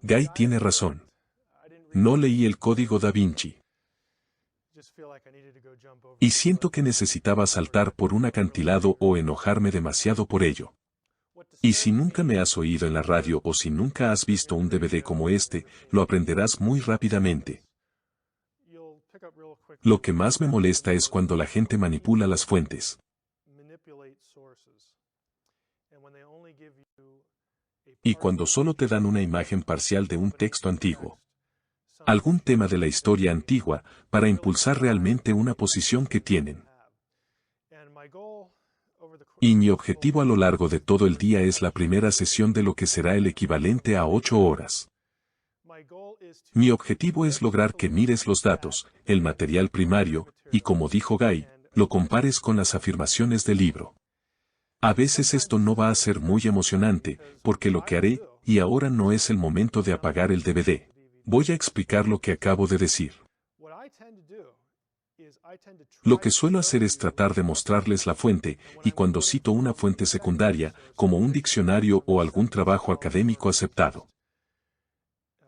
Guy tiene razón. No leí el Código Da Vinci. Y siento que necesitaba saltar por un acantilado o enojarme demasiado por ello. Y si nunca me has oído en la radio o si nunca has visto un DVD como este, lo aprenderás muy rápidamente. Lo que más me molesta es cuando la gente manipula las fuentes. Y cuando solo te dan una imagen parcial de un texto antiguo. Algún tema de la historia antigua, para impulsar realmente una posición que tienen. Y mi objetivo a lo largo de todo el día es la primera sesión de lo que será el equivalente a 8 horas. Mi objetivo es lograr que mires los datos, el material primario, y como dijo Guy, lo compares con las afirmaciones del libro. A veces esto no va a ser muy emocionante, porque lo que haré, y ahora no es el momento de apagar el DVD. Voy a explicar lo que acabo de decir. Lo que suelo hacer es tratar de mostrarles la fuente, y cuando cito una fuente secundaria, como un diccionario o algún trabajo académico aceptado,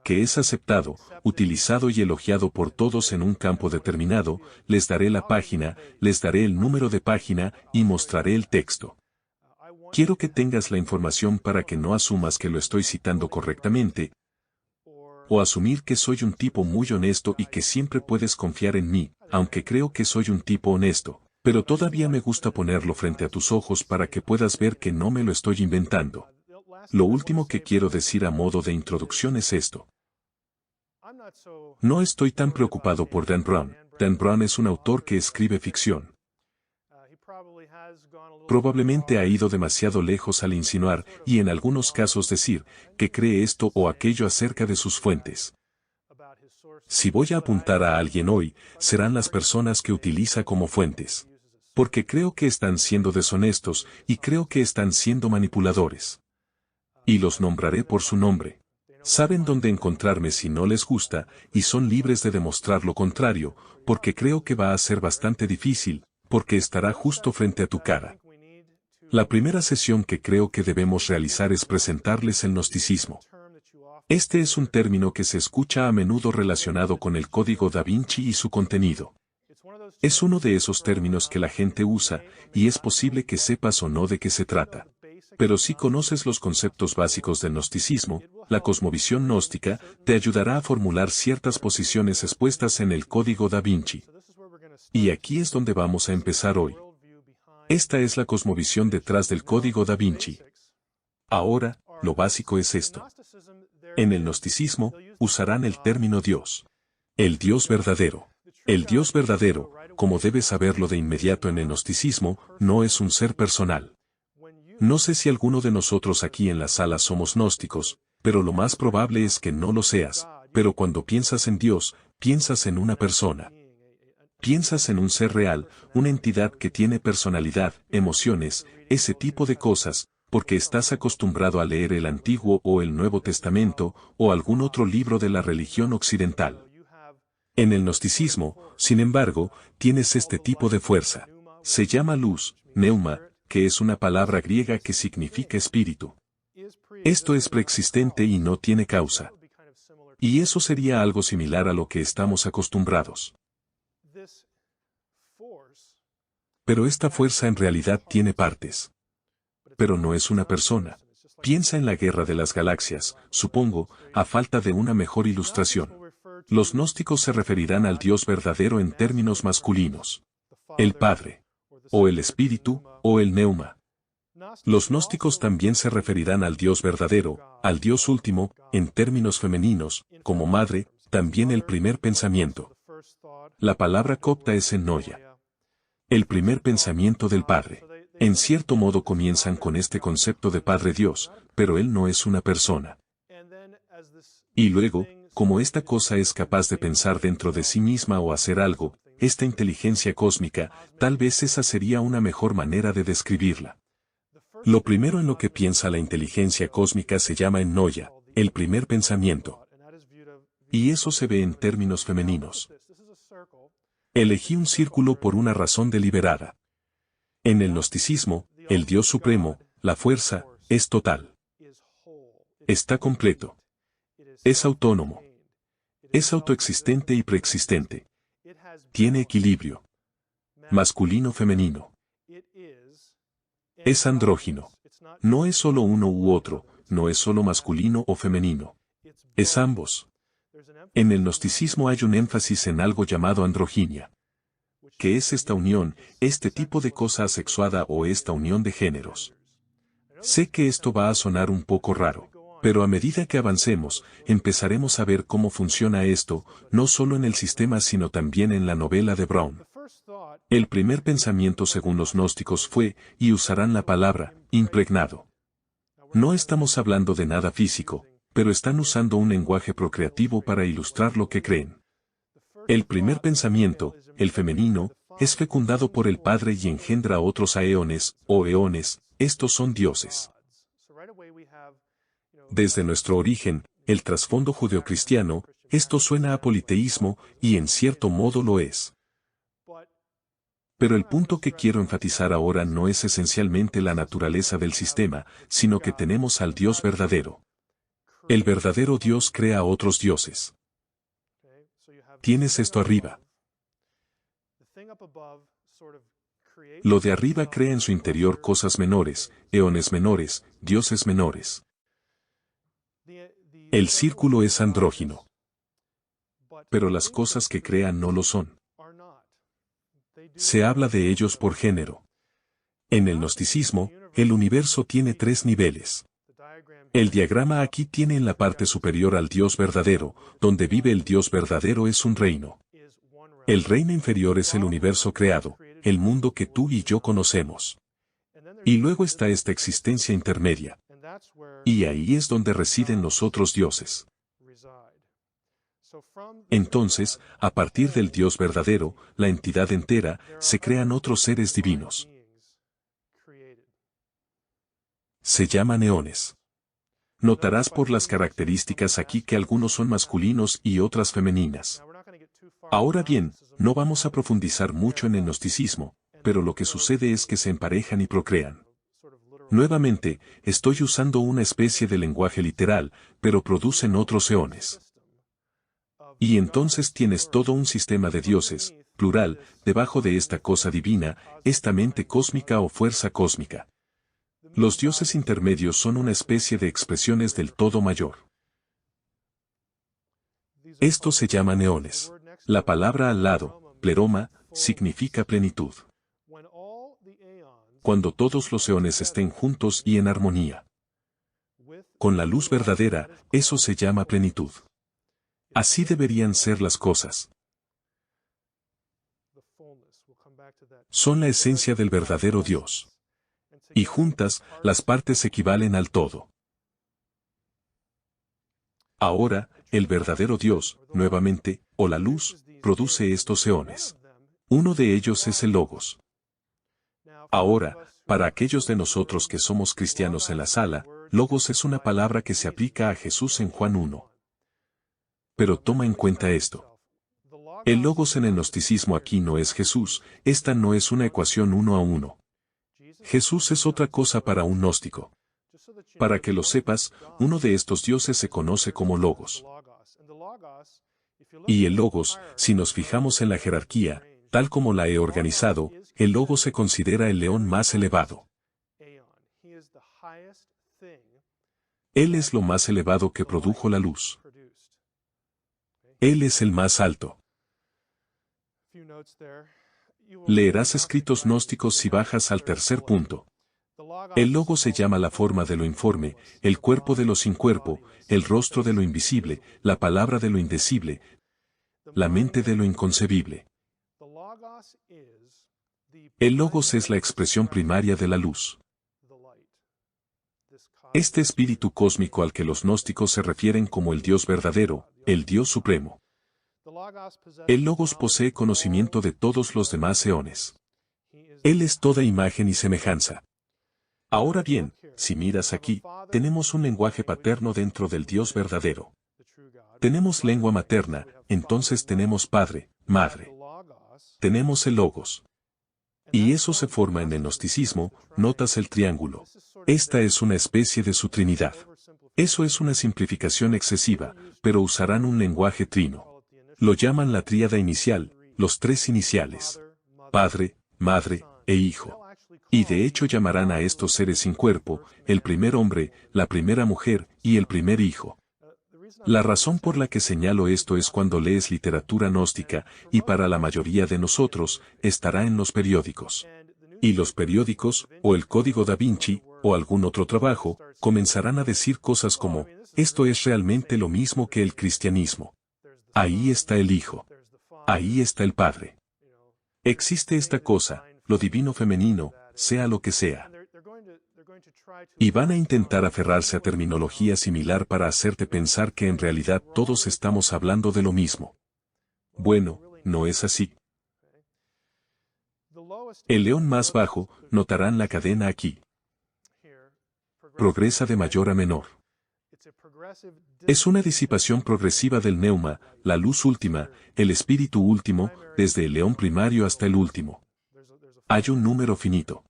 que es aceptado, utilizado y elogiado por todos en un campo determinado, les daré la página, les daré el número de página y mostraré el texto. Quiero que tengas la información para que no asumas que lo estoy citando correctamente, o asumir que soy un tipo muy honesto y que siempre puedes confiar en mí, aunque creo que soy un tipo honesto, pero todavía me gusta ponerlo frente a tus ojos para que puedas ver que no me lo estoy inventando. Lo último que quiero decir a modo de introducción es esto. No estoy tan preocupado por Dan Brown. Dan Brown es un autor que escribe ficción. Probablemente ha ido demasiado lejos al insinuar, y en algunos casos decir, que cree esto o aquello acerca de sus fuentes. Si voy a apuntar a alguien hoy, serán las personas que utiliza como fuentes. Porque creo que están siendo deshonestos, y creo que están siendo manipuladores. Y los nombraré por su nombre. Saben dónde encontrarme si no les gusta, y son libres de demostrar lo contrario, porque creo que va a ser bastante difícil, porque estará justo frente a tu cara. La primera sesión que creo que debemos realizar es presentarles el gnosticismo. Este es un término que se escucha a menudo relacionado con el Código Da Vinci y su contenido. Es uno de esos términos que la gente usa, y es posible que sepas o no de qué se trata. Pero si conoces los conceptos básicos del gnosticismo, la cosmovisión gnóstica te ayudará a formular ciertas posiciones expuestas en el Código Da Vinci. Y aquí es donde vamos a empezar hoy. Esta es la cosmovisión detrás del Código Da Vinci. Ahora, lo básico es esto. En el gnosticismo, usarán el término Dios. El Dios verdadero. El Dios verdadero, como debes saberlo de inmediato en el gnosticismo, no es un ser personal. No sé si alguno de nosotros aquí en la sala somos gnósticos, pero lo más probable es que no lo seas, pero cuando piensas en Dios, piensas en una persona. Piensas en un ser real, una entidad que tiene personalidad, emociones, ese tipo de cosas, porque estás acostumbrado a leer el Antiguo o el Nuevo Testamento, o algún otro libro de la religión occidental. En el gnosticismo, sin embargo, tienes este tipo de fuerza. Se llama luz, pneuma, que es una palabra griega que significa espíritu. Esto es preexistente y no tiene causa. Y eso sería algo similar a lo que estamos acostumbrados. Pero esta fuerza en realidad tiene partes. Pero no es una persona. Piensa en la Guerra de las Galaxias, supongo, a falta de una mejor ilustración. Los gnósticos se referirán al Dios verdadero en términos masculinos. El Padre. O el Espíritu, o el Pneuma. Los gnósticos también se referirán al Dios verdadero, al Dios último, en términos femeninos, como madre, también el primer pensamiento. La palabra copta es ennoia. El primer pensamiento del Padre. En cierto modo comienzan con este concepto de Padre Dios, pero Él no es una persona. Y luego, como esta cosa es capaz de pensar dentro de sí misma o hacer algo, esta inteligencia cósmica, tal vez esa sería una mejor manera de describirla. Lo primero en lo que piensa la inteligencia cósmica se llama ennoia, el primer pensamiento. Y eso se ve en términos femeninos. Elegí un círculo por una razón deliberada. En el gnosticismo, el Dios supremo, la fuerza, es total. Está completo. Es autónomo. Es autoexistente y preexistente. Tiene equilibrio. Masculino-femenino. Es andrógino. No es solo uno u otro, no es solo masculino o femenino. Es ambos. En el gnosticismo hay un énfasis en algo llamado androginia. ¿Qué es esta unión, este tipo de cosa asexuada o esta unión de géneros? Sé que esto va a sonar un poco raro, pero a medida que avancemos, empezaremos a ver cómo funciona esto, no solo en el sistema sino también en la novela de Brown. El primer pensamiento según los gnósticos fue, y usarán la palabra, impregnado. No estamos hablando de nada físico, pero están usando un lenguaje procreativo para ilustrar lo que creen. El primer pensamiento, el femenino, es fecundado por el Padre y engendra otros aeones, o eones, estos son dioses. Desde nuestro origen, el trasfondo judeocristiano, esto suena a politeísmo, y en cierto modo lo es. Pero el punto que quiero enfatizar ahora no es esencialmente la naturaleza del sistema, sino que tenemos al Dios verdadero. El verdadero Dios crea a otros dioses. Tienes esto arriba. Lo de arriba crea en su interior cosas menores, eones menores, dioses menores. El círculo es andrógino. Pero las cosas que crea no lo son. Se habla de ellos por género. En el gnosticismo, el universo tiene 3 niveles. El diagrama aquí tiene en la parte superior al Dios verdadero, donde vive el Dios verdadero es un reino. El reino inferior es el universo creado, el mundo que tú y yo conocemos. Y luego está esta existencia intermedia. Y ahí es donde residen los otros dioses. Entonces, a partir del Dios verdadero, la entidad entera, se crean otros seres divinos. Se llaman eones. Notarás por las características aquí que algunos son masculinos y otras femeninas. Ahora bien, no vamos a profundizar mucho en el gnosticismo, pero lo que sucede es que se emparejan y procrean. Nuevamente, estoy usando una especie de lenguaje literal, pero producen otros eones. Y entonces tienes todo un sistema de dioses, plural, debajo de esta cosa divina, esta mente cósmica o fuerza cósmica. Los dioses intermedios son una especie de expresiones del todo mayor. Estos se llaman eones. La palabra al lado, pleroma, significa plenitud. Cuando todos los eones estén juntos y en armonía. Con la luz verdadera, eso se llama plenitud. Así deberían ser las cosas. Son la esencia del verdadero Dios. Y juntas, las partes equivalen al todo. Ahora, el verdadero Dios, nuevamente, o la luz, produce estos eones. Uno de ellos es el Logos. Ahora, para aquellos de nosotros que somos cristianos en la sala, Logos es una palabra que se aplica a Jesús en Juan 1. Pero toma en cuenta esto. El Logos en el gnosticismo aquí no es Jesús, esta no es una ecuación 1 a 1. Jesús es otra cosa para un gnóstico. Para que lo sepas, uno de estos dioses se conoce como Logos. Y el Logos, si nos fijamos en la jerarquía, tal como la he organizado, el Logos se considera el león más elevado. Él es lo más elevado que produjo la luz. Él es el más alto. Leerás escritos gnósticos si bajas al tercer punto. El Logos se llama la forma de lo informe, el cuerpo de lo sin cuerpo, el rostro de lo invisible, la palabra de lo indecible, la mente de lo inconcebible. El Logos es la expresión primaria de la luz. Este espíritu cósmico al que los gnósticos se refieren como el Dios verdadero, el Dios supremo. El Logos posee conocimiento de todos los demás eones. Él es toda imagen y semejanza. Ahora bien, si miras aquí, tenemos un lenguaje paterno dentro del Dios verdadero. Tenemos lengua materna, entonces tenemos padre, madre. Tenemos el Logos. Y eso se forma en el gnosticismo, notas el triángulo. Esta es una especie de su trinidad. Eso es una simplificación excesiva, pero usarán un lenguaje trino. Lo llaman la tríada inicial, los tres iniciales: Padre, Madre e Hijo. Y de hecho llamarán a estos seres sin cuerpo, el primer hombre, la primera mujer y el primer hijo. La razón por la que señalo esto es cuando lees literatura gnóstica, y para la mayoría de nosotros, estará en los periódicos. Y los periódicos, o el Código Da Vinci, o algún otro trabajo, comenzarán a decir cosas como: esto es realmente lo mismo que el cristianismo. Ahí está el Hijo. Ahí está el Padre. Existe esta cosa, lo divino femenino, sea lo que sea. Y van a intentar aferrarse a terminología similar para hacerte pensar que en realidad todos estamos hablando de lo mismo. Bueno, no es así. El león más bajo, notarán la cadena aquí. Progresa de mayor a menor. Es una disipación progresiva del neuma, la luz última, el espíritu último, desde el león primario hasta el último. Hay un número finito.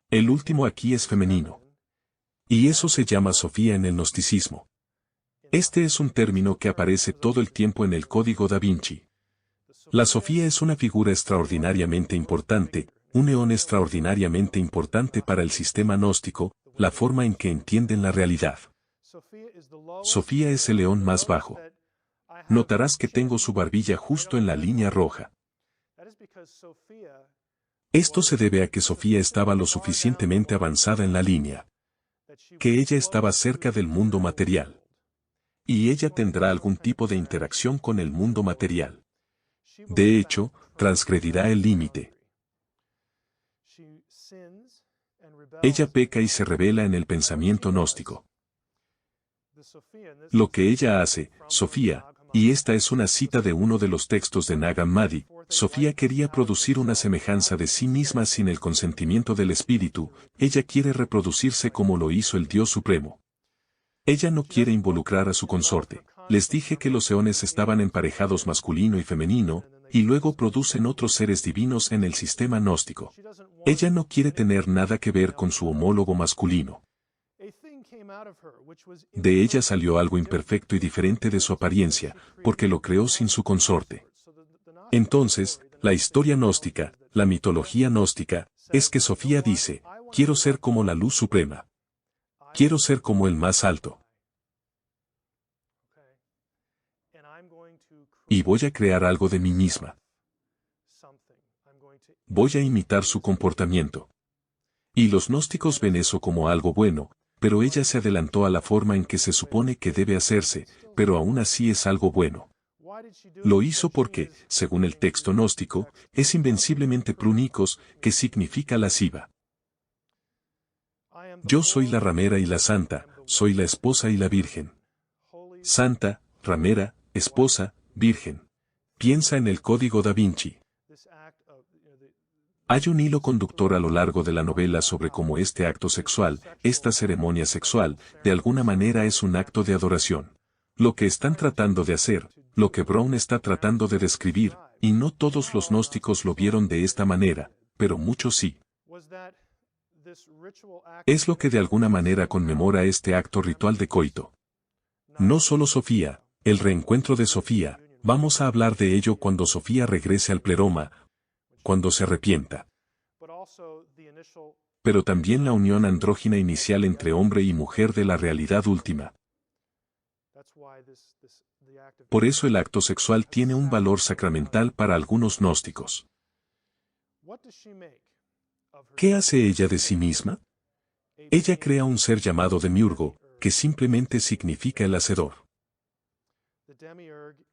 El último aquí es femenino. Y eso se llama Sofía en el gnosticismo. Este es un término que aparece todo el tiempo en el Código Da Vinci. La Sofía es una figura extraordinariamente importante, un eón extraordinariamente importante para el sistema gnóstico, la forma en que entienden la realidad. Sofía es el león más bajo. Notarás que tengo su barbilla justo en la línea roja. Esto se debe a que Sofía estaba lo suficientemente avanzada en la línea, que ella estaba cerca del mundo material. Y ella tendrá algún tipo de interacción con el mundo material. De hecho, transgredirá el límite. Ella peca y se revela en el pensamiento gnóstico. Lo que ella hace, Sofía, y esta es una cita de uno de los textos de Nag Hammadi, Sofía quería producir una semejanza de sí misma sin el consentimiento del espíritu, ella quiere reproducirse como lo hizo el Dios Supremo. Ella no quiere involucrar a su consorte. Les dije que los eones estaban emparejados masculino y femenino, y luego producen otros seres divinos en el sistema gnóstico. Ella no quiere tener nada que ver con su homólogo masculino. De ella salió algo imperfecto y diferente de su apariencia, porque lo creó sin su consorte. Entonces, la historia gnóstica, la mitología gnóstica, es que Sofía dice: quiero ser como la luz suprema. Quiero ser como el más alto. Y voy a crear algo de mí misma. Voy a imitar su comportamiento. Y los gnósticos ven eso como algo bueno, pero ella se adelantó a la forma en que se supone que debe hacerse, pero aún así es algo bueno. Lo hizo porque, según el texto gnóstico, es invenciblemente prunicos, que significa lasciva. Yo soy la ramera y la santa, soy la esposa y la virgen. Santa, ramera, esposa, virgen. Piensa en el Código Da Vinci. Hay un hilo conductor a lo largo de la novela sobre cómo este acto sexual, esta ceremonia sexual, de alguna manera es un acto de adoración. Lo que están tratando de hacer, lo que Brown está tratando de describir, y no todos los gnósticos lo vieron de esta manera, pero muchos sí. Es lo que de alguna manera conmemora este acto ritual de coito. No solo Sofía, el reencuentro de Sofía, vamos a hablar de ello cuando Sofía regrese al pleroma, cuando se arrepienta. Pero también la unión andrógina inicial entre hombre y mujer de la realidad última. Por eso el acto sexual tiene un valor sacramental para algunos gnósticos. ¿Qué hace ella de sí misma? Ella crea un ser llamado demiurgo, que simplemente significa el hacedor.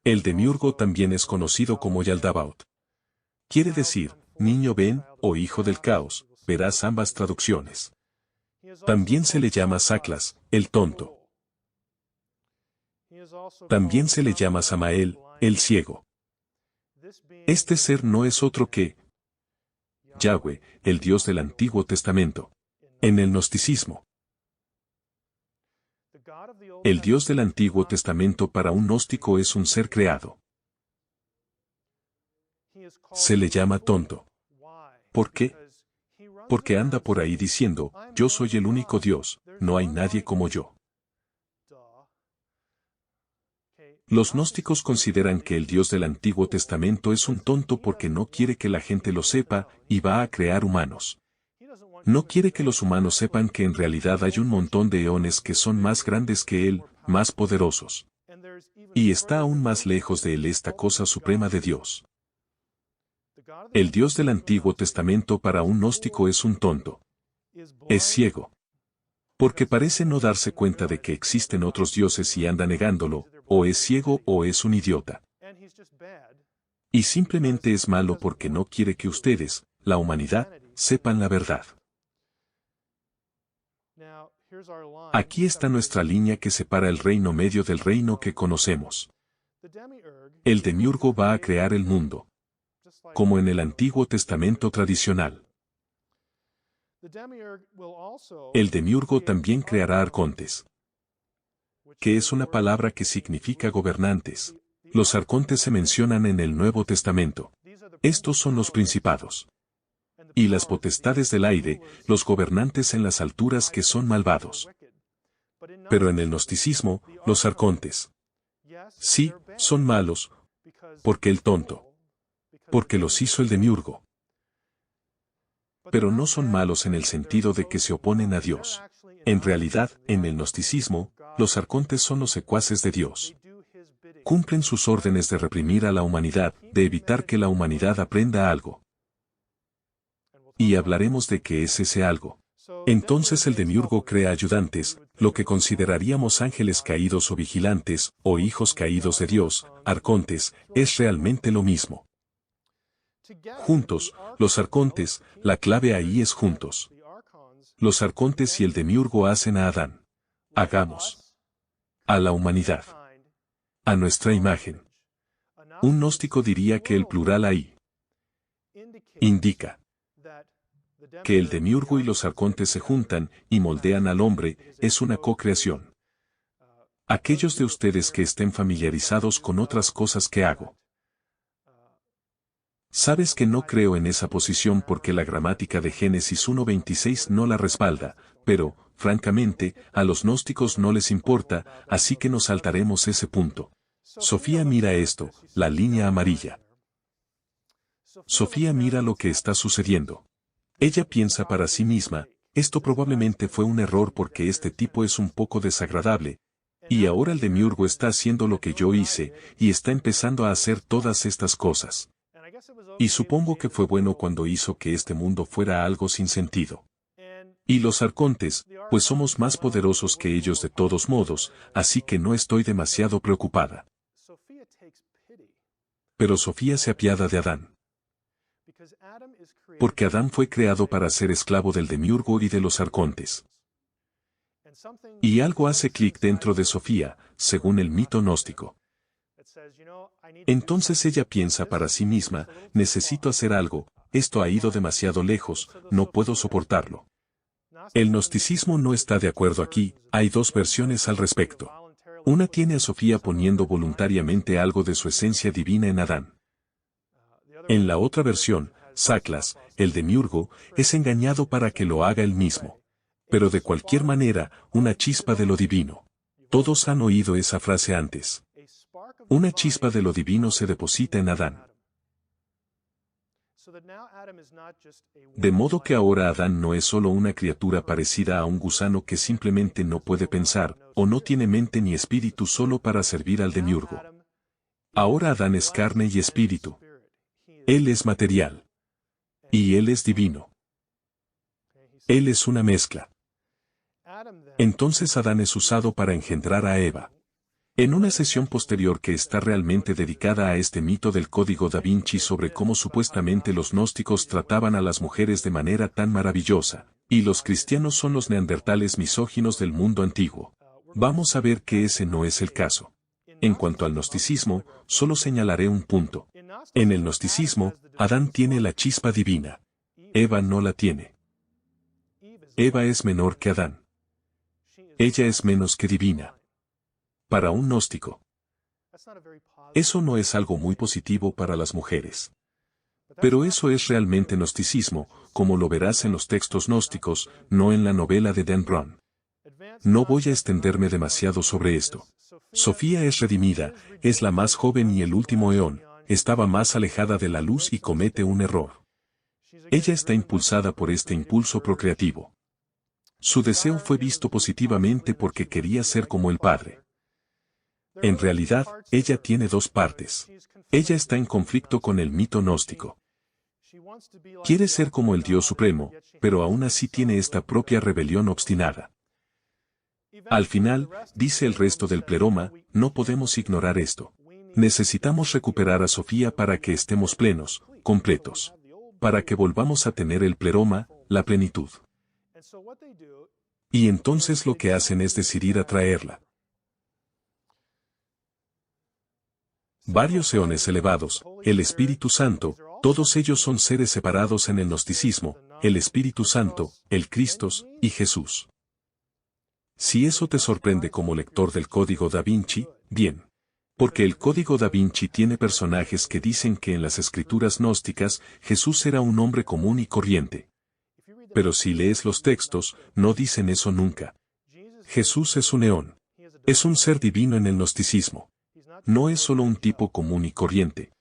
El demiurgo también es conocido como Yaldabaoth. Quiere decir, niño ven, o hijo del caos, verás ambas traducciones. También se le llama Saklas, el tonto. También se le llama Samael, el ciego. Este ser no es otro que Yahweh, el Dios del Antiguo Testamento. En el gnosticismo, el Dios del Antiguo Testamento para un gnóstico es un ser creado. Se le llama tonto. ¿Por qué? Porque anda por ahí diciendo, yo soy el único Dios, no hay nadie como yo. Los gnósticos consideran que el Dios del Antiguo Testamento es un tonto porque no quiere que la gente lo sepa, y va a crear humanos. No quiere que los humanos sepan que en realidad hay un montón de eones que son más grandes que él, más poderosos. Y está aún más lejos de él esta cosa suprema de Dios. El Dios del Antiguo Testamento para un gnóstico es un tonto. Es ciego. Porque parece no darse cuenta de que existen otros dioses y anda negándolo, o es ciego o es un idiota. Y simplemente es malo porque no quiere que ustedes, la humanidad, sepan la verdad. Aquí está nuestra línea que separa el reino medio del reino que conocemos. El demiurgo va a crear el mundo, como en el Antiguo Testamento tradicional. El demiurgo también creará arcontes, que es una palabra que significa gobernantes. Los arcontes se mencionan en el Nuevo Testamento. Estos son los principados. Y las potestades del aire, los gobernantes en las alturas que son malvados. Pero en el gnosticismo, los arcontes, sí, son malos, porque el tonto, porque los hizo el demiurgo. Pero no son malos en el sentido de que se oponen a Dios. En realidad, en el gnosticismo, los arcontes son los secuaces de Dios. Cumplen sus órdenes de reprimir a la humanidad, de evitar que la humanidad aprenda algo. Y hablaremos de qué es ese algo. Entonces el demiurgo crea ayudantes, lo que consideraríamos ángeles caídos o vigilantes, o hijos caídos de Dios, arcontes, es realmente lo mismo. Juntos, los arcontes, la clave ahí es juntos. Los arcontes y el demiurgo hacen a Adán. Hagamos. A la humanidad. A nuestra imagen. Un gnóstico diría que el plural ahí indica que el demiurgo y los arcontes se juntan y moldean al hombre, es una co-creación. Aquellos de ustedes que estén familiarizados con otras cosas que hago. Sabes que no creo en esa posición porque la gramática de Génesis 1:26 no la respalda, pero, francamente, a los gnósticos no les importa, así que nos saltaremos ese punto. Sofía mira esto, la línea amarilla. Sofía mira lo que está sucediendo. Ella piensa para sí misma, esto probablemente fue un error porque este tipo es un poco desagradable, y ahora el demiurgo está haciendo lo que yo hice, y está empezando a hacer todas estas cosas. Y supongo que fue bueno cuando hizo que este mundo fuera algo sin sentido. Y los arcontes, pues somos más poderosos que ellos de todos modos, así que no estoy demasiado preocupada. Pero Sofía se apiada de Adán. Porque Adán fue creado para ser esclavo del demiurgo y de los arcontes. Y algo hace clic dentro de Sofía, según el mito gnóstico. Entonces ella piensa para sí misma, necesito hacer algo, esto ha ido demasiado lejos, no puedo soportarlo. El gnosticismo no está de acuerdo aquí, hay dos versiones al respecto. Una tiene a Sofía poniendo voluntariamente algo de su esencia divina en Adán. En la otra versión, Saclas, el demiurgo, es engañado para que lo haga él mismo. Pero de cualquier manera, una chispa de lo divino. Todos han oído esa frase antes. Una chispa de lo divino se deposita en Adán. De modo que ahora Adán no es solo una criatura parecida a un gusano que simplemente no puede pensar, o no tiene mente ni espíritu solo para servir al demiurgo. Ahora Adán es carne y espíritu. Él es material. Y él es divino. Él es una mezcla. Entonces Adán es usado para engendrar a Eva. En una sesión posterior que está realmente dedicada a este mito del Código Da Vinci sobre cómo supuestamente los gnósticos trataban a las mujeres de manera tan maravillosa, y los cristianos son los neandertales misóginos del mundo antiguo. Vamos a ver que ese no es el caso. En cuanto al gnosticismo, solo señalaré un punto. En el gnosticismo, Adán tiene la chispa divina. Eva no la tiene. Eva es menor que Adán. Ella es menos que divina. Para un gnóstico. Eso no es algo muy positivo para las mujeres. Pero eso es realmente gnosticismo, como lo verás en los textos gnósticos, no en la novela de Dan Brown. No voy a extenderme demasiado sobre esto. Sofía es redimida, es la más joven y el último eón, estaba más alejada de la luz y comete un error. Ella está impulsada por este impulso procreativo. Su deseo fue visto positivamente porque quería ser como el Padre. En realidad, ella tiene dos partes. Ella está en conflicto con el mito gnóstico. Quiere ser como el Dios Supremo, pero aún así tiene esta propia rebelión obstinada. Al final, dice el resto del pleroma, no podemos ignorar esto. Necesitamos recuperar a Sofía para que estemos plenos, completos. Para que volvamos a tener el pleroma, la plenitud. Y entonces lo que hacen es decidir atraerla. Varios eones elevados, el Espíritu Santo, todos ellos son seres separados en el gnosticismo, el Espíritu Santo, el Cristos, y Jesús. Si eso te sorprende como lector del Código da Vinci, bien. Porque el Código da Vinci tiene personajes que dicen que en las escrituras gnósticas Jesús era un hombre común y corriente. Pero si lees los textos, no dicen eso nunca. Jesús es un eón. Es un ser divino en el gnosticismo. No es solo un tipo común y corriente.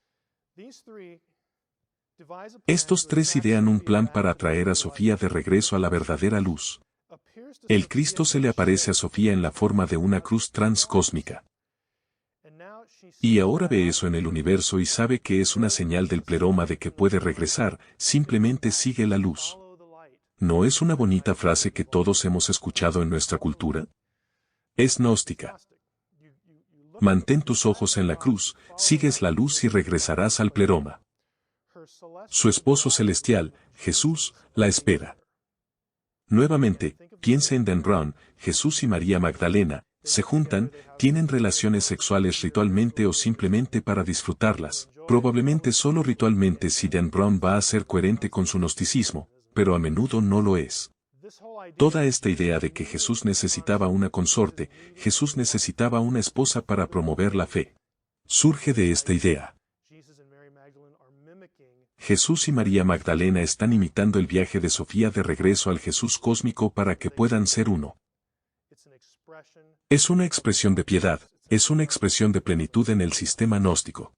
Estos tres idean un plan para atraer a Sofía de regreso a la verdadera luz. El Cristo se le aparece a Sofía en la forma de una cruz transcósmica. Y ahora ve eso en el universo y sabe que es una señal del pleroma de que puede regresar, simplemente sigue la luz. ¿No es una bonita frase que todos hemos escuchado en nuestra cultura? Es gnóstica. Mantén tus ojos en la cruz, sigues la luz y regresarás al pleroma. Su esposo celestial, Jesús, la espera. Nuevamente, piensa en Dan Brown, Jesús y María Magdalena, se juntan, tienen relaciones sexuales ritualmente o simplemente para disfrutarlas, probablemente solo ritualmente si Dan Brown va a ser coherente con su gnosticismo, pero a menudo no lo es. Toda esta idea de que Jesús necesitaba una consorte, Jesús necesitaba una esposa para promover la fe, surge de esta idea. Jesús y María Magdalena están imitando el viaje de Sofía de regreso al Jesús cósmico para que puedan ser uno. Es una expresión de piedad, es una expresión de plenitud en el sistema gnóstico.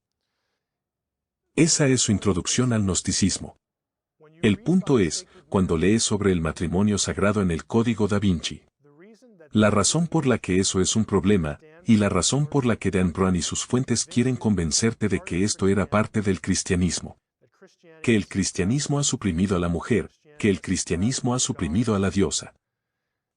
Esa es su introducción al gnosticismo. El punto es, cuando lees sobre el matrimonio sagrado en el Código da Vinci. La razón por la que eso es un problema, y la razón por la que Dan Brown y sus fuentes quieren convencerte de que esto era parte del cristianismo. Que el cristianismo ha suprimido a la mujer, que el cristianismo ha suprimido a la diosa.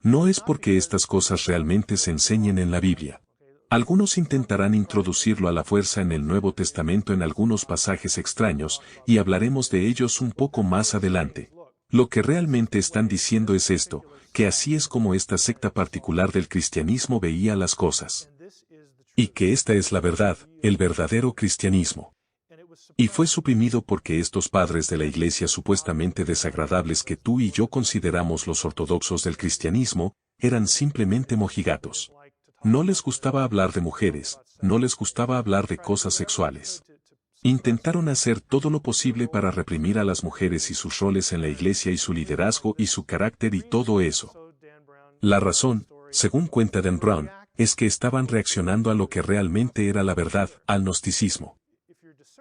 No es porque estas cosas realmente se enseñen en la Biblia. Algunos intentarán introducirlo a la fuerza en el Nuevo Testamento en algunos pasajes extraños, y hablaremos de ellos un poco más adelante. Lo que realmente están diciendo es esto, que así es como esta secta particular del cristianismo veía las cosas. Y que esta es la verdad, el verdadero cristianismo. Y fue suprimido porque estos padres de la iglesia supuestamente desagradables que tú y yo consideramos los ortodoxos del cristianismo, eran simplemente mojigatos. No les gustaba hablar de mujeres, no les gustaba hablar de cosas sexuales. Intentaron hacer todo lo posible para reprimir a las mujeres y sus roles en la iglesia y su liderazgo y su carácter y todo eso. La razón, según cuenta Dan Brown, es que estaban reaccionando a lo que realmente era la verdad, al gnosticismo.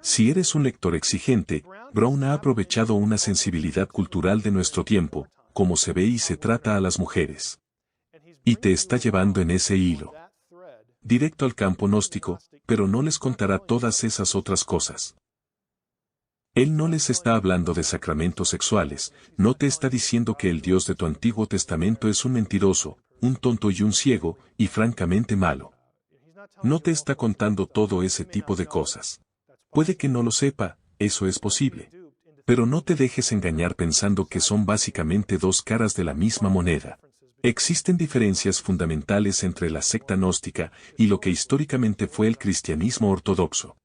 Si eres un lector exigente, Brown ha aprovechado una sensibilidad cultural de nuestro tiempo, como se ve y se trata a las mujeres. Y te está llevando en ese hilo. Directo al campo gnóstico, pero no les contará todas esas otras cosas. Él no les está hablando de sacramentos sexuales, no te está diciendo que el Dios de tu Antiguo Testamento es un mentiroso, un tonto y un ciego, y francamente malo. No te está contando todo ese tipo de cosas. Puede que no lo sepa, eso es posible. Pero no te dejes engañar pensando que son básicamente dos caras de la misma moneda. Existen diferencias fundamentales entre la secta gnóstica y lo que históricamente fue el cristianismo ortodoxo.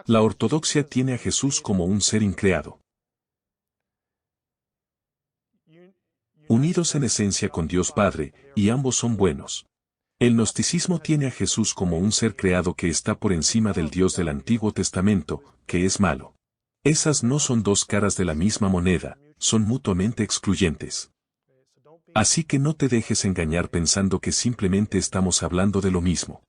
La ortodoxia tiene a Jesús como un ser increado. Unidos en esencia con Dios Padre, y ambos son buenos. El gnosticismo tiene a Jesús como un ser creado que está por encima del Dios del Antiguo Testamento, que es malo. Esas no son dos caras de la misma moneda, son mutuamente excluyentes. Así que no te dejes engañar pensando que simplemente estamos hablando de lo mismo.